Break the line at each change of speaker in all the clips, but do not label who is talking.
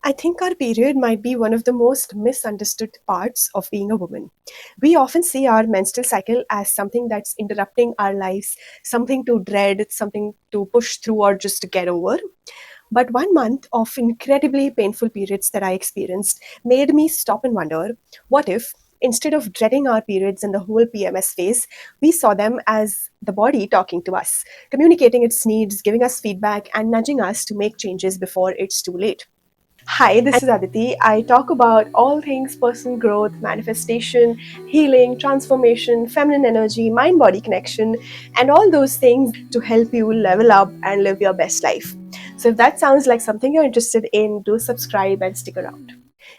I think our period might be one of the most misunderstood parts of being a woman. We often see our menstrual cycle as something that's interrupting our lives, something to dread, something to push through or just to get over. But 1 month of incredibly painful periods that I experienced made me stop and wonder, what if, instead of dreading our periods and the whole PMS phase, we saw them as the body talking to us, communicating its needs, giving us feedback, and nudging us to make changes before it's too late. Hi, this is Aditi. I talk about all things personal growth, manifestation, healing, transformation, feminine energy, mind body connection, and all those things to help you level up and live your best life. So, if that sounds like something you're interested in, do subscribe and stick around.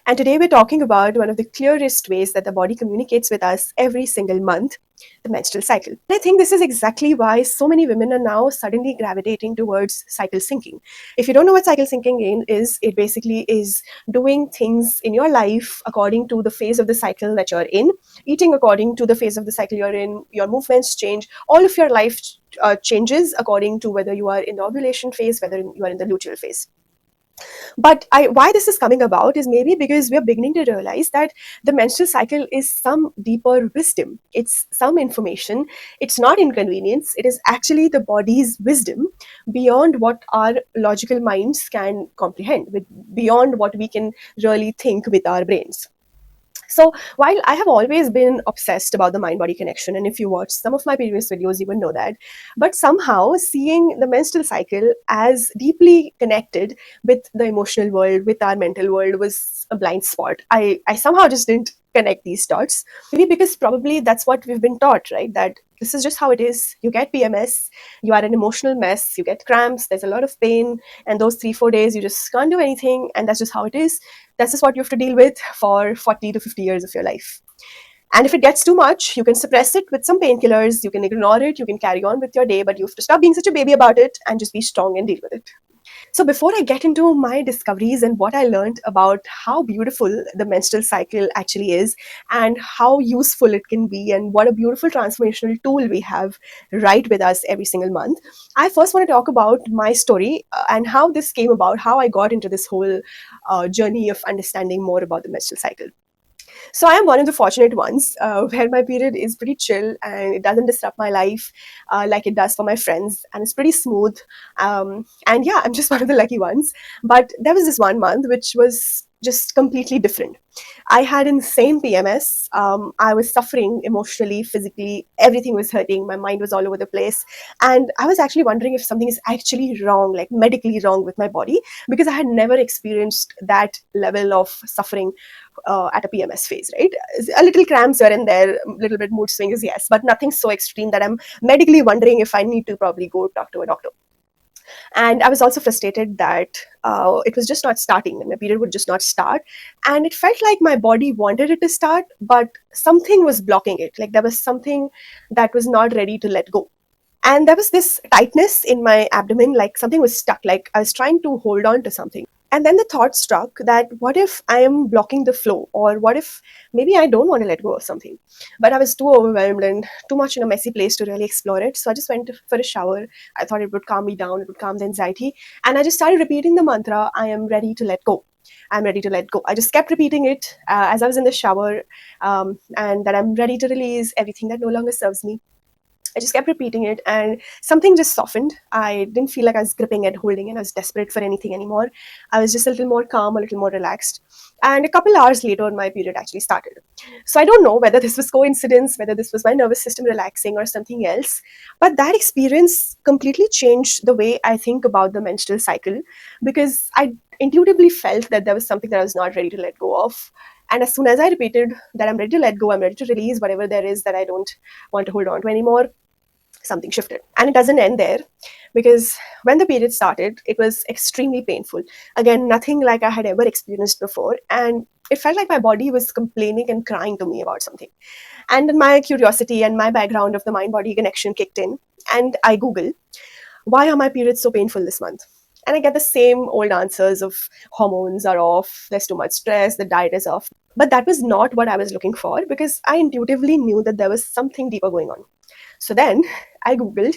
And today we're talking about one of the clearest ways that the body communicates with us every single month, the menstrual cycle. I think this is exactly why so many women are now suddenly gravitating towards cycle syncing. If you don't know what cycle syncing is, it basically is doing things in your life according to the phase of the cycle that you're in, eating according to the phase of the cycle you're in, your movements change, all of your life changes according to whether you are in the ovulation phase, whether you are in the luteal phase. But why this is coming about is maybe because we're beginning to realize that the menstrual cycle is some deeper wisdom. It's some information. It's not inconvenience. It is actually the body's wisdom beyond what our logical minds can comprehend, beyond what we can really think with our brains. So while I have always been obsessed about the mind body connection, and if you watch some of my previous videos, you will know that, but somehow seeing the menstrual cycle as deeply connected with the emotional world, with our mental world, was a blind spot. I somehow just didn't connect these dots. Maybe because probably that's what we've been taught, right? That this is just how it is. You get PMS, you are an emotional mess, you get cramps, there's a lot of pain, and those 3 4 days you just can't do anything, and that's just how it is. That's just what you have to deal with for 40 to 50 years of your life. And if it gets too much, you can suppress it with some painkillers, you can ignore it, you can carry on with your day, but you have to stop being such a baby about it and just be strong and deal with it. So, before I get into my discoveries and what I learned about how beautiful the menstrual cycle actually is, and how useful it can be, and what a beautiful transformational tool we have right with us every single month, I first want to talk about my story and how this came about, how I got into this whole journey of understanding more about the menstrual cycle. So I am one of the fortunate ones where my period is pretty chill and it doesn't disrupt my life like it does for my friends, and it's pretty smooth. And yeah, I'm just one of the lucky ones. But there was this 1 month which was just completely different. I had insane PMS. I was suffering emotionally, physically. Everything was hurting. My mind was all over the place. And I was actually wondering if something is actually wrong, like medically wrong with my body, because I had never experienced that level of suffering at a PMS phase, right? A little cramps here and there, a little bit mood swings, yes, but nothing so extreme that I'm medically wondering if I need to probably go talk to a doctor. And I was also frustrated that it was just not starting, and my period would just not start. And it felt like my body wanted it to start, but something was blocking it. Like there was something that was not ready to let go. And there was this tightness in my abdomen, like something was stuck, like I was trying to hold on to something. And then the thought struck that what if I am blocking the flow, or what if maybe I don't want to let go of something? But I was too overwhelmed and too much in a messy place to really explore it. So I just went for a shower. I thought it would calm me down, it would calm the anxiety. And I just started repeating the mantra, I am ready to let go. I'm ready to let go. I just kept repeating it as I was in the shower, and that I'm ready to release everything that no longer serves me. I just kept repeating it, and something just softened. I didn't feel like I was gripping and holding and I was desperate for anything anymore. I was just a little more calm, a little more relaxed. And a couple hours later, my period actually started. So I don't know whether this was coincidence, whether this was my nervous system relaxing or something else. But that experience completely changed the way I think about the menstrual cycle, because I intuitively felt that there was something that I was not ready to let go of. And as soon as I repeated that I'm ready to let go, I'm ready to release whatever there is that I don't want to hold on to anymore, something shifted. And it doesn't end there, because when the period started, it was extremely painful. Again, nothing like I had ever experienced before. And it felt like my body was complaining and crying to me about something. And then my curiosity and my background of the mind body connection kicked in. And I Googled, why are my periods so painful this month? And I get the same old answers of hormones are off, there's too much stress, the diet is off. But that was not what I was looking for, because I intuitively knew that there was something deeper going on. So then I Googled,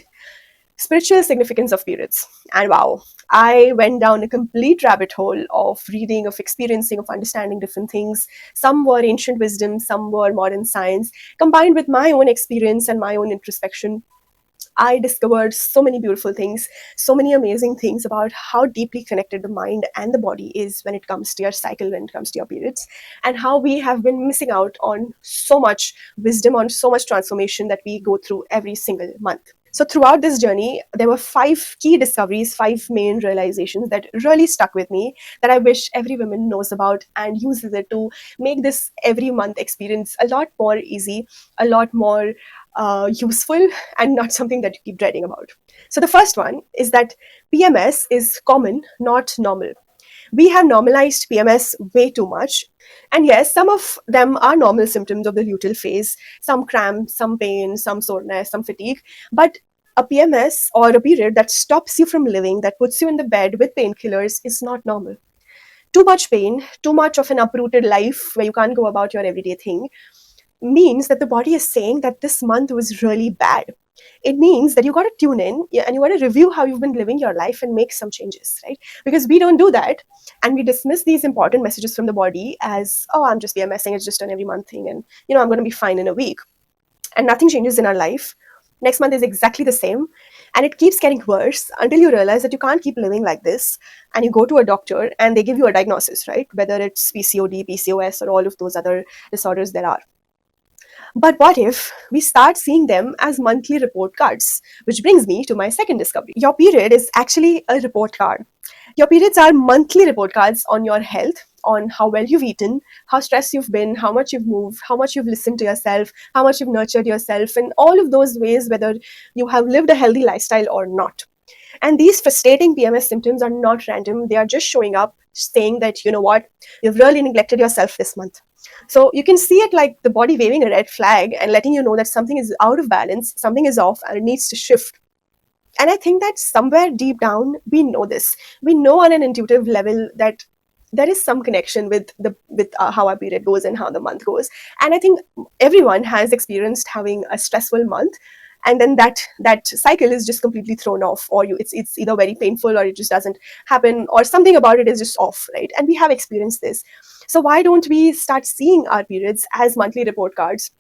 Spiritual significance of periods. And wow, I went down a complete rabbit hole of reading, of experiencing, of understanding different things. Some were ancient wisdom, some were modern science. Combined with my own experience and my own introspection, I discovered so many beautiful things, so many amazing things about how deeply connected the mind and the body is when it comes to your cycle, when it comes to your periods, and how we have been missing out on so much wisdom, on so much transformation that we go through every single month. So, throughout this journey, there were five key discoveries, five main realizations that really stuck with me that I wish every woman knows about and uses it to make this every month experience a lot more easy, a lot more useful, and not something that you keep dreading about. So, the first one is that PMS is common, not normal. We have normalized PMS way too much. And yes, some of them are normal symptoms of the luteal phase, some cramp, some pain, some soreness, some fatigue. But a PMS or a period that stops you from living, that puts you in the bed with painkillers, is not normal. Too much pain, too much of an uprooted life where you can't go about your everyday thing, means that the body is saying that this month was really bad. It means that you got to tune in, yeah, and you got to review how you've been living your life and make some changes, right? Because we don't do that, and we dismiss these important messages from the body as, oh, I'm just PMSing, it's just an every month thing, and I'm going to be fine in a week, and nothing changes in our life. Next month is exactly the same, and it keeps getting worse until you realize that you can't keep living like this, and you go to a doctor and they give you a diagnosis, right? Whether it's PCOD, PCOS, or all of those other disorders there are. But what if we start seeing them as monthly report cards? Which brings me to my second discovery. Your period is actually a report card. Your periods are monthly report cards on your health, on how well you've eaten, how stressed you've been, how much you've moved, how much you've listened to yourself, how much you've nurtured yourself, in all of those ways, whether you have lived a healthy lifestyle or not. And these frustrating PMS symptoms are not random. They are just showing up saying that, you know what, you've really neglected yourself this month. So you can see it like the body waving a red flag and letting you know that something is out of balance, something is off, and it needs to shift. And I think that somewhere deep down, we know this. We know on an intuitive level that there is some connection with how our period goes and how the month goes. And I think everyone has experienced having a stressful month, and then that cycle is just completely thrown off, or it's either very painful, or it just doesn't happen, or something about it is just off, right? And we have experienced this. So why don't we start seeing our periods as monthly report cards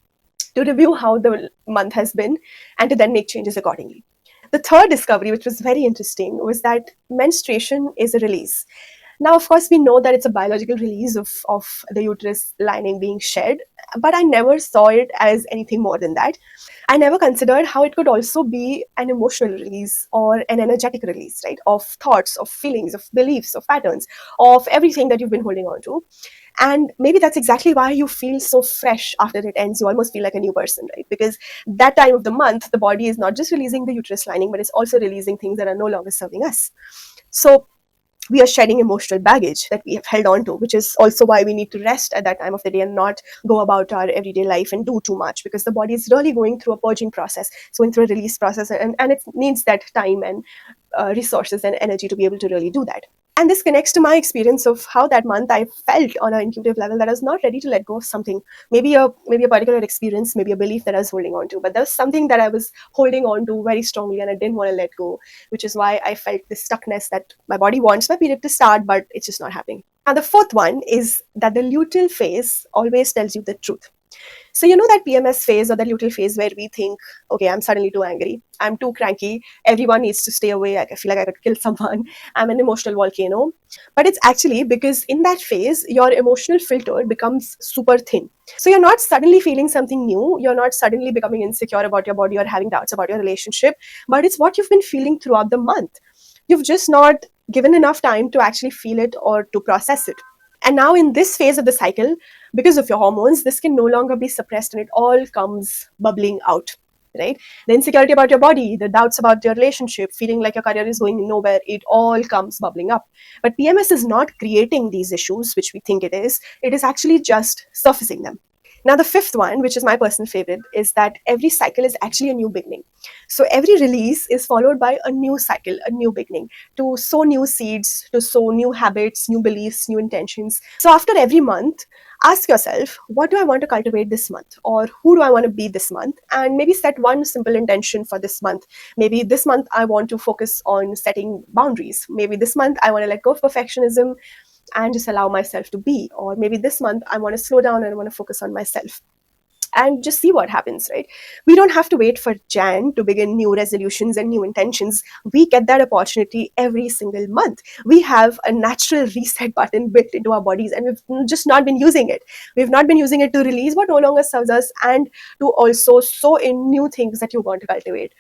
to review how the month has been and to then make changes accordingly? The third discovery, which was very interesting, was that menstruation is a release. Now, of course, we know that it's a biological release of the uterus lining being shed, but I never saw it as anything more than that. I never considered how it could also be an emotional release or an energetic release, right? Of thoughts, of feelings, of beliefs, of patterns, of everything that you've been holding on to. And maybe that's exactly why you feel so fresh after it ends. You almost feel like a new person, right? Because that time of the month, the body is not just releasing the uterus lining, but it's also releasing things that are no longer serving us. So we are shedding emotional baggage that we have held on to, which is also why we need to rest at that time of the day and not go about our everyday life and do too much, because the body is really going through a purging process, it's going through a release process, and it needs that time and resources and energy to be able to really do that. And this connects to my experience of how that month I felt on an intuitive level that I was not ready to let go of something. Maybe a particular experience, maybe a belief that I was holding on to. But there was something that I was holding on to very strongly and I didn't want to let go, which is why I felt this stuckness that my body wants my period to start, but it's just not happening. Now, the fourth one is that the luteal phase always tells you the truth. So, you know that PMS phase or that luteal phase where we think, okay, I'm suddenly too angry, I'm too cranky, everyone needs to stay away, I feel like I could kill someone, I'm an emotional volcano. But it's actually because in that phase, your emotional filter becomes super thin. So you're not suddenly feeling something new, you're not suddenly becoming insecure about your body or having doubts about your relationship, but it's what you've been feeling throughout the month. You've just not given enough time to actually feel it or to process it. And now, in this phase of the cycle, because of your hormones, this can no longer be suppressed and it all comes bubbling out, right? The insecurity about your body, the doubts about your relationship, feeling like your career is going nowhere, it all comes bubbling up. But PMS is not creating these issues, which we think it is actually just surfacing them. Now, the fifth one, which is my personal favorite, is that every cycle is actually a new beginning. So every release is followed by a new cycle, a new beginning, to sow new seeds, to sow new habits, new beliefs, new intentions. So after every month, ask yourself, what do I want to cultivate this month? Or who do I want to be this month? And maybe set one simple intention for this month. Maybe this month I want to focus on setting boundaries. Maybe this month I want to let go of perfectionism and just allow myself to be. Or maybe this month I want to slow down and I want to focus on myself and just see what happens, right? We don't have to wait for Jan to begin new resolutions and new intentions. We get that opportunity every single month. We have a natural reset button built into our bodies, and we've just not been using it. We've not been using it to release what no longer serves us and to also sow in new things that you want to cultivate.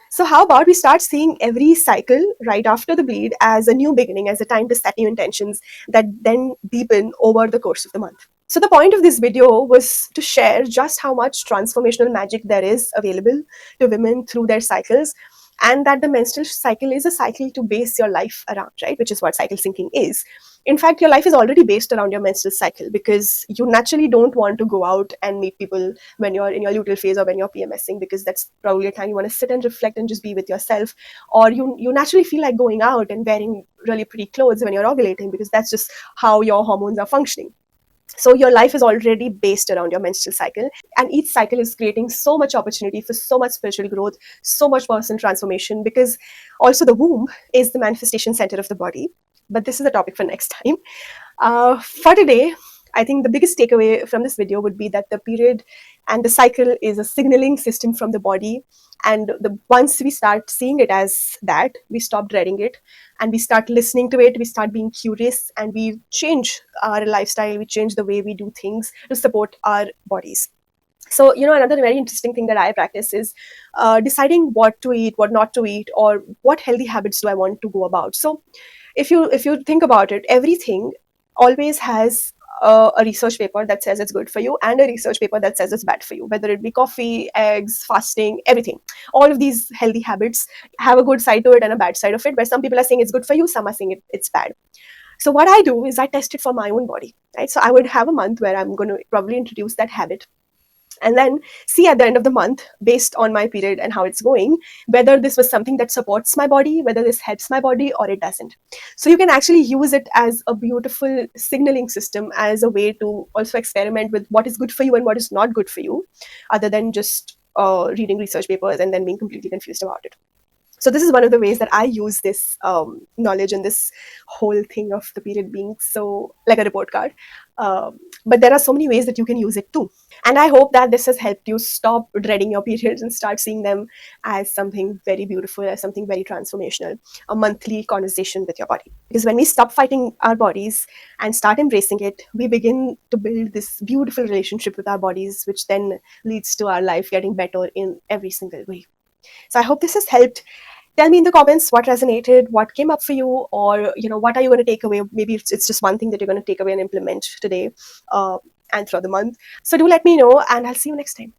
So, how about we start seeing every cycle right after the bleed as a new beginning, as a time to set new intentions that then deepen over the course of the month? So, the point of this video was to share just how much transformational magic there is available to women through their cycles, and that the menstrual cycle is a cycle to base your life around, right? Which is what cycle syncing is. In fact, your life is already based around your menstrual cycle, because you naturally don't want to go out and meet people when you're in your luteal phase or when you're PMSing, because that's probably a time you want to sit and reflect and just be with yourself. Or you naturally feel like going out and wearing really pretty clothes when you're ovulating, because that's just how your hormones are functioning. So your life is already based around your menstrual cycle, and each cycle is creating so much opportunity for so much spiritual growth, so much personal transformation, because also the womb is the manifestation center of the body. But this is a topic for next time. For today, I think the biggest takeaway from this video would be that the period and the cycle is a signaling system from the body. And once we start seeing it as that, we stop dreading it and we start listening to it, we start being curious, and we change our lifestyle, we change the way we do things to support our bodies. So, another very interesting thing that I practice is deciding what to eat, what not to eat, or what healthy habits do I want to go about. So, if you think about it, everything always has a research paper that says it's good for you and a research paper that says it's bad for you, whether it be coffee, eggs, fasting, everything. All of these healthy habits have a good side to it and a bad side of it, where some people are saying it's good for you, some are saying it's bad. So what I do is I test it for my own body, right? So I would have a month where I'm going to probably introduce that habit, and then see at the end of the month, based on my period and how it's going, whether this was something that supports my body, whether this helps my body or it doesn't. So you can actually use it as a beautiful signaling system, as a way to also experiment with what is good for you and what is not good for you, other than just reading research papers and then being completely confused about it. So this is one of the ways that I use this knowledge and this whole thing of the period being so like a report card. But there are so many ways that you can use it too. And I hope that this has helped you stop dreading your periods and start seeing them as something very beautiful, as something very transformational, a monthly conversation with your body. Because when we stop fighting our bodies and start embracing it, we begin to build this beautiful relationship with our bodies, which then leads to our life getting better in every single way. So I hope this has helped. Tell me in the comments what resonated, what came up for you, or what are you going to take away? Maybe it's just one thing that you're going to take away and implement today and throughout the month. So do let me know, and I'll see you next time.